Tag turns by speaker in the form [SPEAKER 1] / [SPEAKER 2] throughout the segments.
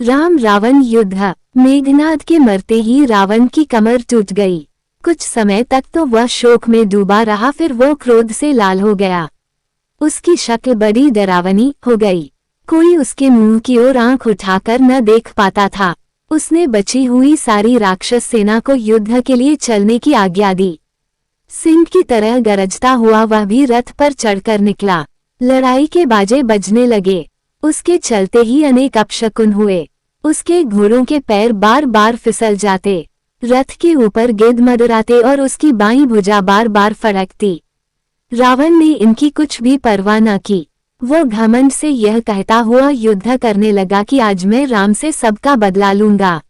[SPEAKER 1] राम रावण युद्ध। मेघनाद के मरते ही रावण की कमर टूट गई। कुछ समय तक तो वह शोक में डूबा रहा, फिर वो क्रोध से लाल हो गया। उसकी शक्ल बड़ी डरावनी हो गई। कोई उसके मुंह की ओर आंख उठाकर न देख पाता था। उसने बची हुई सारी राक्षस सेना को युद्ध के लिए चलने की आज्ञा दी। सिंह की तरह गरजता हुआ वह भी रथ पर चढ़कर निकला। लड़ाई के बाजे बजने लगे। उसके चलते ही अनेक अपशकुन हुए। उसके घोड़ों के पैर बार बार फिसल जाते, रथ के ऊपर गिद्ध मंडराते और उसकी बाईं भुजा बार बार फड़कती। रावण ने इनकी कुछ भी परवाह न की। वो घमंड से यह कहता हुआ युद्ध करने लगा कि आज मैं राम से सबका बदला लूंगा।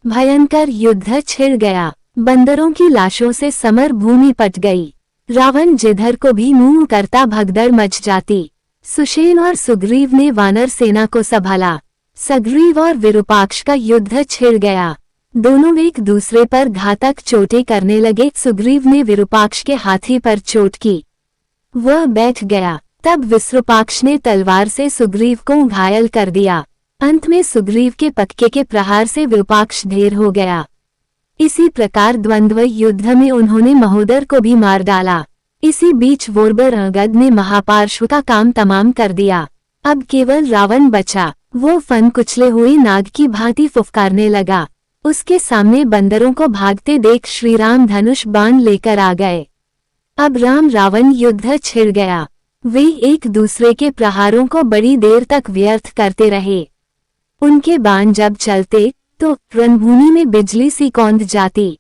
[SPEAKER 1] भयंकर युद्ध छिड़ गया। बंदरों की लाशों से समर भूमि पट गई। रावण जिधर को भी मुंह करता भगदड़ मच जाती। सुषेण और सुग्रीव ने वानर सेना को संभाला। सुग्रीव और विरूपाक्ष का युद्ध छिड़ गया। दोनों एक दूसरे पर घातक चोटें करने लगे। सुग्रीव ने विरूपाक्ष के हाथी पर चोट की, वह बैठ गया। तब विरूपाक्ष ने तलवार से सुग्रीव को घायल कर दिया। अंत में सुग्रीव के पक्के के प्रहार से विरूपाक्ष ढेर हो गया। इसी प्रकार द्वंद्व युद्ध में उन्होंने महोदर को भी मार डाला। इसी बीच वोरबरगद ने महापार्श्व का काम तमाम कर दिया। अब केवल रावण बचा। वो फन कुचले हुए नाग की भांति फुफकारने लगा। उसके सामने बंदरों को भागते देख श्रीराम धनुष बाण लेकर आ गए। अब राम रावण युद्ध छिड़ गया। वे एक दूसरे के प्रहारों को बड़ी देर तक व्यर्थ करते रहे। उनके बाण जब चलते तो रणभूमि में बिजली सी कौंध जाती।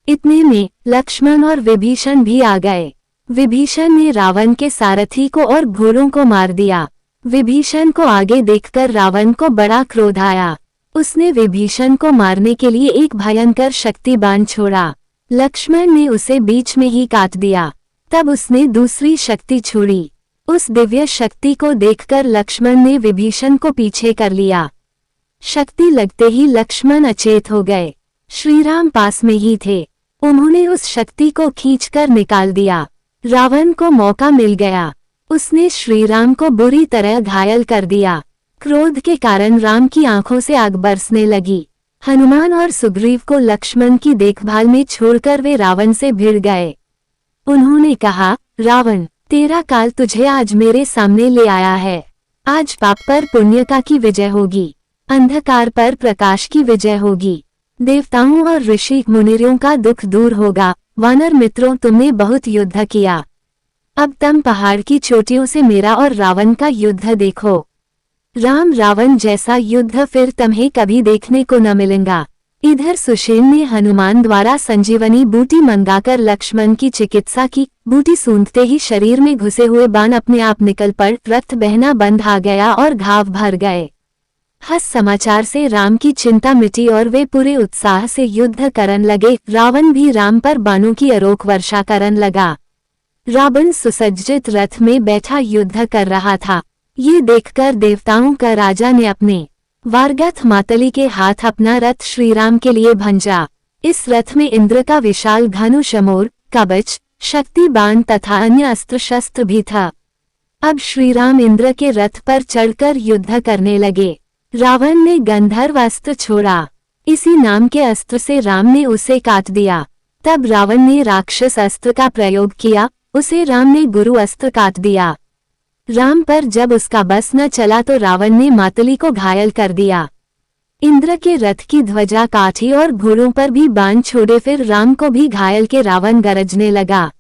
[SPEAKER 1] इतने में लक्ष्मण और विभीषण भी आ गए। विभीषण ने रावण के सारथी को और घोड़ों को मार दिया। विभीषण को आगे देखकर रावण को बड़ा क्रोध आया। उसने विभीषण को मारने के लिए एक भयंकर शक्ति बाण छोड़ा। लक्ष्मण ने उसे बीच में ही काट दिया। तब उसने दूसरी शक्ति छोड़ी। उस दिव्य शक्ति को देखकर लक्ष्मण ने विभीषण को पीछे कर लिया। शक्ति लगते ही लक्ष्मण अचेत हो गए। श्रीराम पास में ही थे। उन्होंने उस शक्ति को खींचकर निकाल दिया। रावण को मौका मिल गया। उसने श्रीराम को बुरी तरह घायल कर दिया। क्रोध के कारण राम की आंखों से आग बरसने लगी। हनुमान और सुग्रीव को लक्ष्मण की देखभाल में छोड़कर वे रावण से भिड़ गए। उन्होंने कहा, रावण, तेरा काल तुझे आज मेरे सामने ले आया है। आज पाप पर पुण्य का की विजय होगी, अंधकार पर प्रकाश की विजय होगी। देवताओं और ऋषि मुनियों का दुख दूर होगा। वानर मित्रों, तुमने बहुत युद्ध किया। अब तुम पहाड़ की चोटियों से मेरा और रावण का युद्ध देखो। राम रावण जैसा युद्ध फिर तुम्हें कभी देखने को न मिलेगा। इधर सुषेण ने हनुमान द्वारा संजीवनी बूटी मंगाकर लक्ष्मण की चिकित्सा की। बूटी सूंघते ही शरीर में घुसे हुए बाण अपने आप निकल पड़, रक्त बहना बंद आ गया और घाव भर गए। हस समाचार से राम की चिंता मिटी और वे पूरे उत्साह से युद्ध करन लगे। रावण भी राम पर बाणों की अरोक वर्षा करन लगा। रावण सुसज्जित रथ में बैठा युद्ध कर रहा था। ये देखकर देवताओं का राजा ने अपने वारगथ मातली के हाथ अपना रथ श्रीराम के लिए भंजा। इस रथ में इंद्र का विशाल धनुष, मोर, कवच, शक्ति बाण तथा अन्य अस्त्र शस्त्र भी था। अब श्रीराम इंद्र के रथ पर चढ़कर युद्ध करने लगे। रावण ने गंधर्व अस्त्र छोड़ा। इसी नाम के अस्त्र से राम ने उसे काट दिया। तब रावण ने राक्षस अस्त्र का प्रयोग किया। उसे राम ने गुरु अस्त्र काट दिया। राम पर जब उसका बस न चला तो रावण ने मातली को घायल कर दिया। इंद्र के रथ की ध्वजा काटी और घोड़ों पर भी बाण छोड़े। फिर राम को भी घायल के रावण गरजने लगा।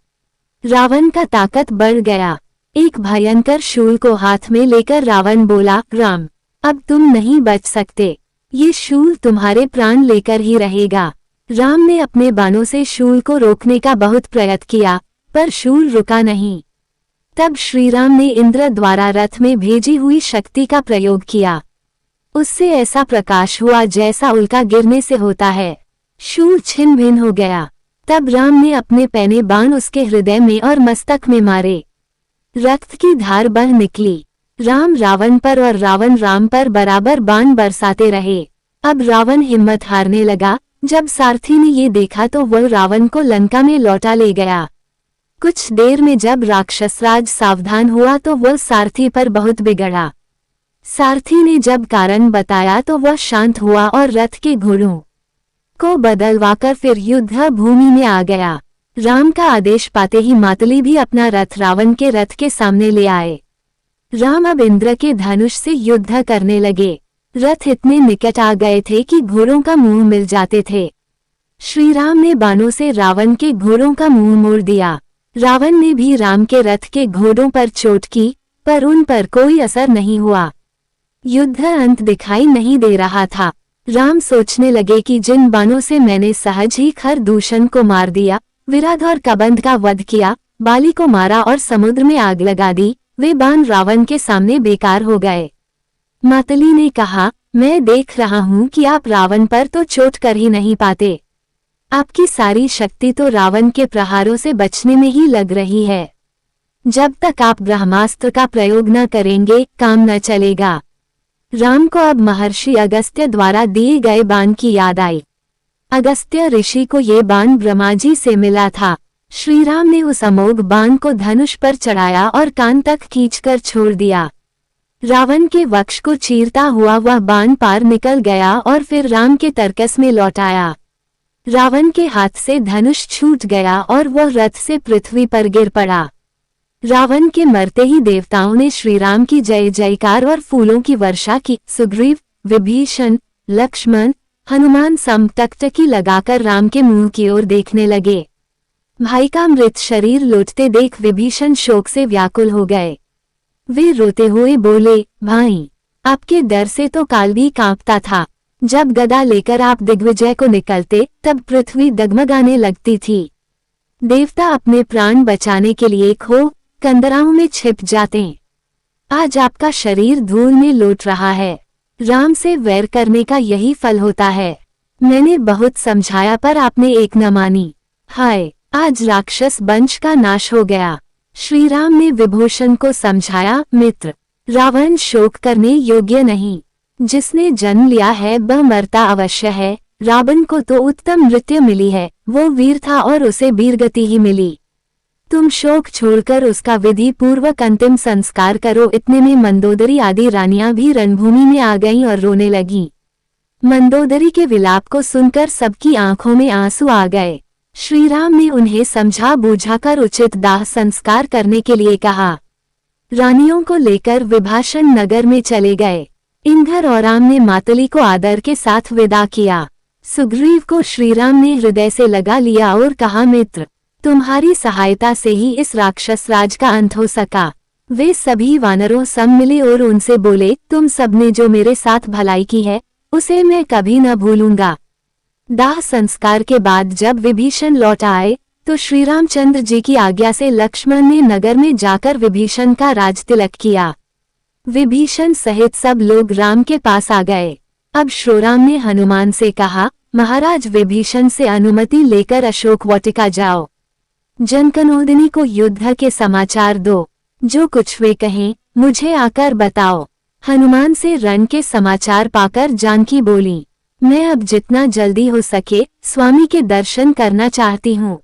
[SPEAKER 1] रावण का ताकत बढ़ गया। एक भयंकर शूल को हाथ में लेकर रावण बोला, राम, अब तुम नहीं बच सकते। ये शूल तुम्हारे प्राण लेकर ही रहेगा। राम ने अपने बाणों से शूल को रोकने का बहुत प्रयत्न किया, पर शूल रुका नहीं। तब श्रीराम ने इंद्र द्वारा रथ में भेजी हुई शक्ति का प्रयोग किया। उससे ऐसा प्रकाश हुआ जैसा उल्का गिरने से होता है। शूल छिन्न भिन्न हो गया। तब राम ने अपने पैने बाण उसके हृदय में और मस्तक में मारे। रक्त की धार बह निकली। राम रावण पर और रावण राम पर बराबर बाण बरसाते रहे। अब रावण हिम्मत हारने लगा। जब सारथी ने ये देखा तो वह रावण को लंका में लौटा ले गया। कुछ देर में जब राक्षसराज सावधान हुआ तो वह सारथी पर बहुत बिगड़ा। सारथी ने जब कारण बताया तो वह शांत हुआ और रथ के घोड़ों को बदलवाकर फिर युद्ध भूमि में आ गया। राम का आदेश पाते ही मातली भी अपना रथ रावण के रथ के सामने ले आए। राम अब इंद्र के धनुष से युद्ध करने लगे। रथ इतने निकट आ गए थे कि घोड़ों का मुंह मिल जाते थे। श्री राम ने बाणों से रावण के घोड़ों का मुंह मोड़ दिया। रावण ने भी राम के रथ के घोड़ों पर चोट की, पर उन पर कोई असर नहीं हुआ। युद्ध अंत दिखाई नहीं दे रहा था। राम सोचने लगे कि जिन बाणों से मैंने सहज ही खरदूषण को मार दिया, विराट और कबंध का वध किया, बाली को मारा और समुद्र में आग लगा दी, वे बाण रावण के सामने बेकार हो गए। मातली ने कहा, मैं देख रहा हूं कि आप रावण पर तो चोट कर ही नहीं पाते। आपकी सारी शक्ति तो रावण के प्रहारों से बचने में ही लग रही है। जब तक आप ब्रह्मास्त्र का प्रयोग न करेंगे, काम न चलेगा। राम को अब महर्षि अगस्त्य द्वारा दिए गए बाण की याद आई। अगस्त्य ऋषि को ये बाण ब्रह्मा जी से मिला था। श्री राम ने उस अमोघ बाण को धनुष पर चढ़ाया और कान तक खींचकर छोड़ दिया। रावण के वक्ष को चीरता हुआ वह बाण पार निकल गया और फिर राम के तरकस में लौट आया। रावण के हाथ से धनुष छूट गया और वह रथ से पृथ्वी पर गिर पड़ा। रावण के मरते ही देवताओं ने श्री राम की जय जयकार और फूलों की वर्षा की। सुग्रीव, विभीषण, लक्ष्मण, हनुमान सब टकटकी लगाकर राम के मुंह की ओर देखने लगे। भाई का मृत शरीर लौटते देख विभीषण शोक से व्याकुल हो गए। वे रोते हुए बोले, भाई, आपके डर से तो काल भी कांपता था। जब गदा लेकर आप दिग्विजय को निकलते तब पृथ्वी डगमगाने लगती थी। देवता अपने प्राण बचाने के लिए खो कंदराओं में छिप जाते। आज आपका शरीर धूल में लौट रहा है। राम से वैर करने का यही फल होता है। मैंने बहुत समझाया पर आपने एक न मानी। हाय, आज राक्षस वंश का नाश हो गया। श्री राम ने विभूषण को समझाया, मित्र, रावण शोक करने योग्य नहीं। जिसने जन्म लिया है वह मरता अवश्य है। रावण को तो उत्तम मृत्यु मिली है, वो वीर था और उसे वीरगति ही मिली। तुम शोक छोड़कर उसका विधि पूर्वक अंतिम संस्कार करो। इतने में मंदोदरी आदि रानियां भी रणभूमि में आ गईं और रोने लगीं। मंदोदरी के विलाप को सुनकर सबकी आंखों में आंसू आ गए। श्री राम ने उन्हें समझा बुझाकर उचित दाह संस्कार करने के लिए कहा। रानियों को लेकर विभाषण नगर में चले गए। इंद्र और राम ने मातली को आदर के साथ विदा किया। सुग्रीव को श्री राम ने हृदय से लगा लिया और कहा, मित्र, तुम्हारी सहायता से ही इस राक्षस राज का अंत हो सका। वे सभी वानरों सब मिले और उनसे बोले, तुम सबने जो मेरे साथ भलाई की है उसे मैं कभी न भूलूंगा। दाह संस्कार के बाद जब विभीषण लौट आए तो श्री रामचंद्र जी की आज्ञा से लक्ष्मण ने नगर में जाकर विभीषण का राज तिलक किया। विभीषण सहित सब लोग राम के पास आ गए। अब श्रीराम ने हनुमान से कहा, महाराज, विभीषण से अनुमति लेकर अशोक वाटिका जाओ। जनकनोदिनी को युद्ध के समाचार दो। जो कुछ वे कहें मुझे आकर बताओ। हनुमान से रण के समाचार पाकर जानकी बोली, मैं अब जितना जल्दी हो सके स्वामी के दर्शन करना चाहती हूँ।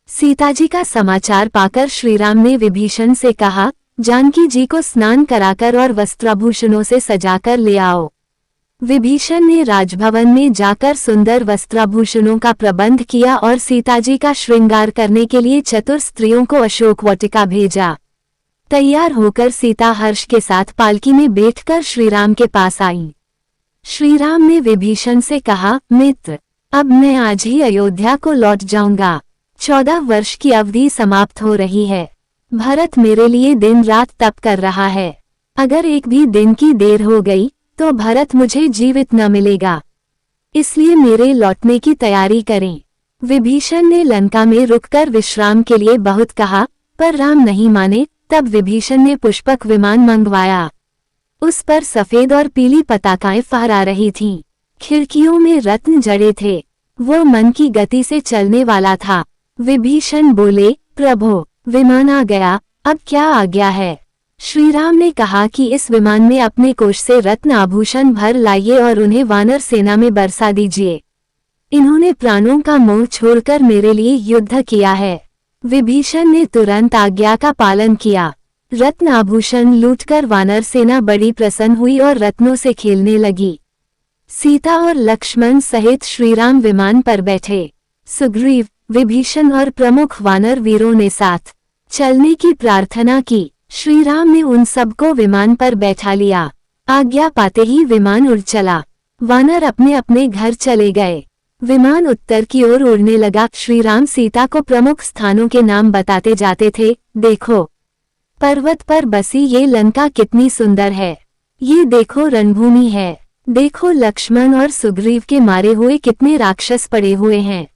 [SPEAKER 1] सीताजी का समाचार पाकर श्रीराम ने विभीषण से कहा, जानकी जी को स्नान कराकर और वस्त्राभूषणों से सजाकर ले आओ। विभीषण ने राजभवन में जाकर सुंदर वस्त्राभूषणों का प्रबंध किया और सीताजी का श्रृंगार करने के लिए चतुर स्त्रियों को अशोक वाटिका भेजा। तैयार होकर सीता हर्ष के साथ पालकी में बैठकर श्रीराम के पास आई। श्रीराम ने विभीषण से कहा, मित्र, अब मैं आज ही अयोध्या को लौट जाऊंगा। 14 वर्ष की अवधि समाप्त हो रही है। भरत मेरे लिए दिन रात तप कर रहा है। अगर एक भी दिन की देर हो गई तो भरत मुझे जीवित न मिलेगा। इसलिए मेरे लौटने की तैयारी करें। विभीषण ने लंका में रुककर विश्राम के लिए बहुत कहा, पर राम नहीं माने। तब विभीषण ने पुष्पक विमान मंगवाया। उस पर सफेद और पीली पताकाएं फहरा रही थीं। खिड़कियों में रत्न जड़े थे। वो मन की गति से चलने वाला था। विभीषण बोले, प्रभो, विमान आ गया, अब क्या आज्ञा है? श्रीराम ने कहा कि इस विमान में अपने कोष से रत्न आभूषण भर लाइए और उन्हें वानर सेना में बरसा दीजिए। इन्होंने प्राणों का मोह छोड़कर मेरे लिए युद्ध किया है। विभीषण ने तुरंत आज्ञा का पालन किया। रत्न आभूषण लूटकर वानर सेना बड़ी प्रसन्न हुई और रत्नों से खेलने लगी। सीता और लक्ष्मण सहित श्रीराम विमान पर बैठे। सुग्रीव, विभीषण और प्रमुख वानर वीरों ने साथ चलने की प्रार्थना की। श्रीराम ने उन सबको विमान पर बैठा लिया। आज्ञा पाते ही विमान उड़ चला। वानर अपने अपने घर चले गए। विमान उत्तर की ओर उड़ने लगा। श्रीराम सीता को प्रमुख स्थानों के नाम बताते जाते थे। देखो, पर्वत पर बसी ये लंका कितनी सुंदर है। ये देखो रणभूमि है। देखो लक्ष्मण और सुग्रीव के मारे हुए कितने राक्षस पड़े हुए हैं।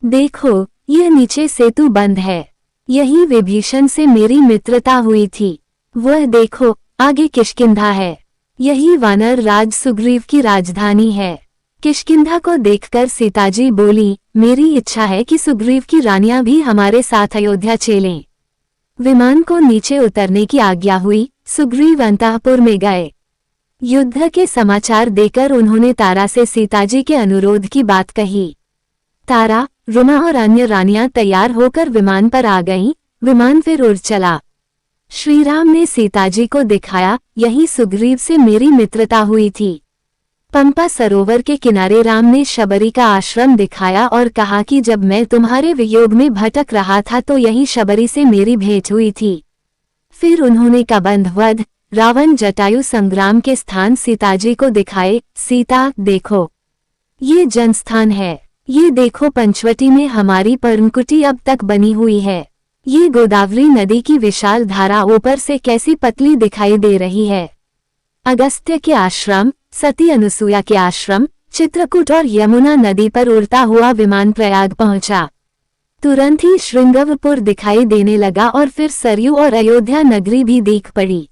[SPEAKER 1] देखो, यह नीचे सेतु बंद है। यही विभीषण से मेरी मित्रता हुई थी। वह देखो, आगे किष्किंधा है। यही वानर राज सुग्रीव की राजधानी है। किष्किंधा को देखकर सीताजी बोली, मेरी इच्छा है कि सुग्रीव की रानियां भी हमारे साथ अयोध्या चलें। विमान को नीचे उतरने की आज्ञा हुई। सुग्रीव अंतःपुर में गए। युद्ध के समाचार देकर उन्होंने तारा से सीताजी के अनुरोध की बात कही। तारा, रुमा और अन्य रानियां तैयार होकर विमान पर आ गईं। विमान फिर उड़ चला। श्रीराम ने सीताजी को दिखाया, यही सुग्रीव से मेरी मित्रता हुई थी। पंपा सरोवर के किनारे राम ने शबरी का आश्रम दिखाया और कहा कि जब मैं तुम्हारे वियोग में भटक रहा था तो यही शबरी से मेरी भेंट हुई थी। फिर उन्होंने कबंध वध, रावण जटायु संग्राम के स्थान सीताजी को दिखाए। सीता, देखो, ये जनस्थान है। ये देखो पंचवटी में हमारी पर्णकुटी अब तक बनी हुई है। ये गोदावरी नदी की विशाल धारा ऊपर से कैसी पतली दिखाई दे रही है। अगस्त्य के आश्रम, सती अनुसुया के आश्रम, चित्रकूट और यमुना नदी पर उड़ता हुआ विमान प्रयाग पहुंचा। तुरंत ही श्रृंगवपुर दिखाई देने लगा और फिर सरयू और अयोध्या नगरी भी दिख पड़ी।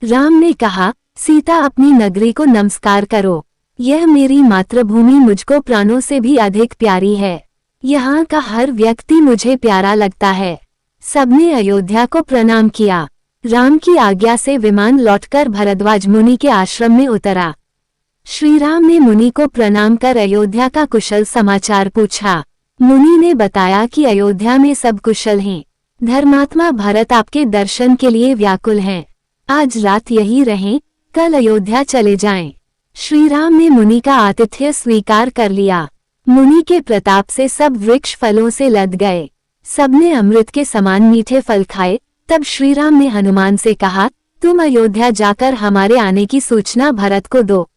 [SPEAKER 1] राम ने कहा, सीता अपनी नगरी को नमस्कार करो। यह मेरी मातृभूमि मुझको प्राणों से भी अधिक प्यारी है। यहाँ का हर व्यक्ति मुझे प्यारा लगता है। सबने अयोध्या को प्रणाम किया। राम की आज्ञा से विमान लौटकर भरद्वाज मुनि के आश्रम में उतरा। श्रीराम ने मुनि को प्रणाम कर अयोध्या का कुशल समाचार पूछा। मुनि ने बताया कि अयोध्या में सब कुशल हैं। धर्मात्मा भरत आपके दर्शन के लिए व्याकुल हैं। आज रात यहीं रहें, कल अयोध्या चले जाएं। श्रीराम ने मुनि का आतिथ्य स्वीकार कर लिया। मुनि के प्रताप से सब वृक्ष फलों से लद गए। सबने अमृत के समान मीठे फल खाए। तब श्रीराम ने हनुमान से कहा, तुम अयोध्या जाकर हमारे आने की सूचना भरत को दो।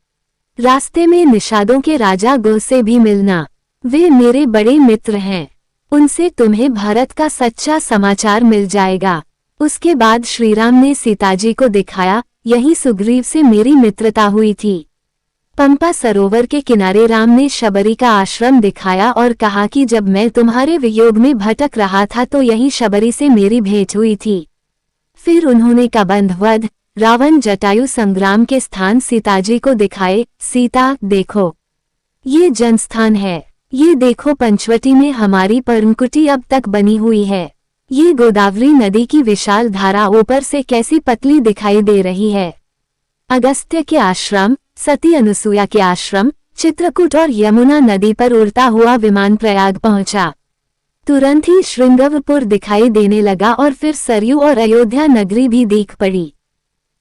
[SPEAKER 1] रास्ते में निषादों के राजा गो से भी मिलना। वे मेरे बड़े मित्र हैं। उनसे तुम्हें भारत का सच्चा समाचार मिल जाएगा। उसके बाद श्रीराम ने सीताजी को दिखाया, यही सुग्रीव से मेरी मित्रता हुई थी। पंपा सरोवर के किनारे राम ने शबरी का आश्रम दिखाया और कहा कि जब मैं तुम्हारे वियोग में भटक रहा था तो यही शबरी से मेरी भेंट हुई थी। फिर उन्होंने कबंध वध, रावण जटायु संग्राम के स्थान सीताजी को दिखाए। सीता, देखो, ये जनस्थान है। ये देखो पंचवटी में हमारी पर्णकुटी अब तक बनी हुई है। ये गोदावरी नदी की विशाल धारा ऊपर से कैसी पतली दिखाई दे रही है। अगस्त्य के आश्रम, सती अनुसुया के आश्रम, चित्रकूट और यमुना नदी पर उड़ता हुआ विमान प्रयाग पहुंचा। तुरंत ही श्रृंगवपुर दिखाई देने लगा और फिर सरयू और अयोध्या नगरी भी दिख पड़ी।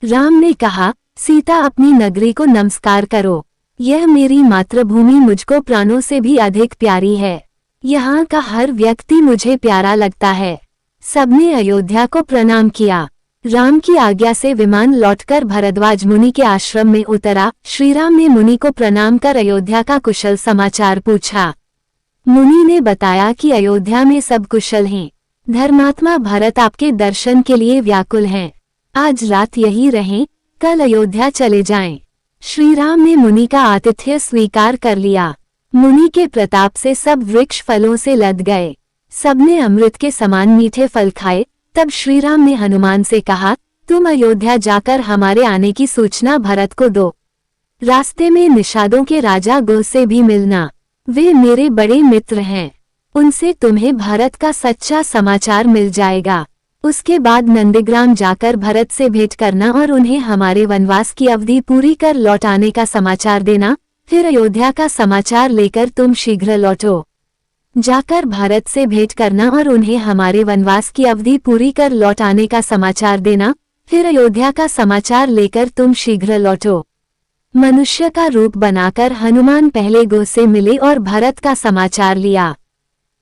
[SPEAKER 1] राम ने कहा, सीता अपनी नगरी को नमस्कार करो। यह मेरी मातृभूमि मुझको प्राणों से भी अधिक प्यारी है। यहाँ का हर व्यक्ति मुझे प्यारा लगता है। सबने अयोध्या को प्रणाम किया। राम की आज्ञा से विमान लौटकर भरद्वाज मुनि के आश्रम में उतरा। श्रीराम ने मुनि को प्रणाम कर अयोध्या का कुशल समाचार पूछा। मुनि ने बताया कि अयोध्या में सब कुशल हैं। धर्मात्मा भरत आपके दर्शन के लिए व्याकुल हैं। आज रात यहीं रहें, कल अयोध्या चले जाएं। श्रीराम ने मुनि का आतिथ्य स्वीकार कर लिया। मुनि के प्रताप से सब वृक्ष फलों से लद गए। सबने अमृत के समान मीठे फल खाए। तब श्रीराम ने हनुमान से कहा, तुम अयोध्या जाकर हमारे आने की सूचना भरत को दो। रास्ते में निषादों के राजा गो से भी मिलना। वे मेरे बड़े मित्र हैं। उनसे तुम्हें भारत का सच्चा समाचार मिल जाएगा। उसके बाद नंदीग्राम जाकर भरत से भेंट करना और उन्हें हमारे वनवास की अवधि पूरी कर लौट आने का समाचार देना। फिर अयोध्या का समाचार लेकर तुम शीघ्र लौटो। जाकर भारत से भेंट करना और उन्हें हमारे वनवास की अवधि पूरी कर लौट आने का समाचार देना, फिर अयोध्या का समाचार लेकर तुम शीघ्र लौटो। मनुष्य का रूप बनाकर हनुमान पहले गो से मिले और भरत का समाचार लिया।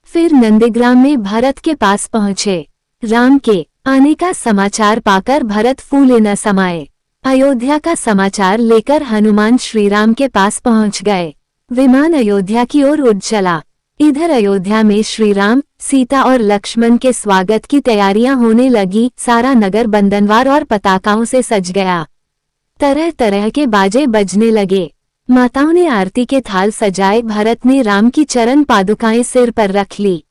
[SPEAKER 1] फिर नंदीग्राम में भरत के पास पहुंचे। राम के आने का समाचार पाकर भरत फूले न समाये। अयोध्या का समाचार लेकर हनुमान श्रीराम के पास पहुंच गए। विमान अयोध्या की ओर उड़ चला। इधर अयोध्या में श्रीराम, सीता और लक्ष्मण के स्वागत की तैयारियां होने लगी। सारा नगर बंधनवार और पताकाओं से सज गया। तरह तरह के बाजे बजने लगे। माताओं ने आरती के थाल सजाए। भरत ने राम की चरण पादुकाएं सिर पर रख ली।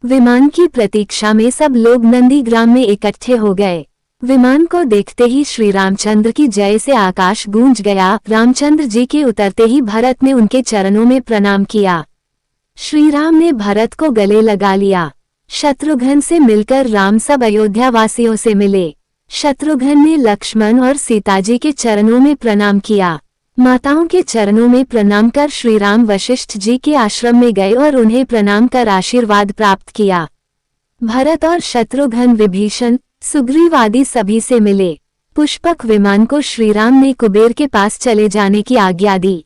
[SPEAKER 1] विमान की प्रतीक्षा में सब लोग नंदीग्राम में इकट्ठे हो गए। विमान को देखते ही श्री रामचंद्र की जय से आकाश गूंज गया। रामचंद्र जी के उतरते ही भरत ने उनके चरणों में प्रणाम किया। श्री राम ने भरत को गले लगा लिया। शत्रुघ्न से मिलकर राम सब अयोध्या वासियों से मिले। शत्रुघ्न ने लक्ष्मण और सीताजी के चरणों में प्रणाम किया। माताओं के चरणों में प्रणाम कर श्री राम वशिष्ठ जी के आश्रम में गए और उन्हें प्रणाम कर आशीर्वाद प्राप्त किया। भरत और शत्रुघ्न, विभीषण, सुग्रीव आदि सभी से मिले। पुष्पक विमान को श्रीराम ने कुबेर के पास चले जाने की आज्ञा दी।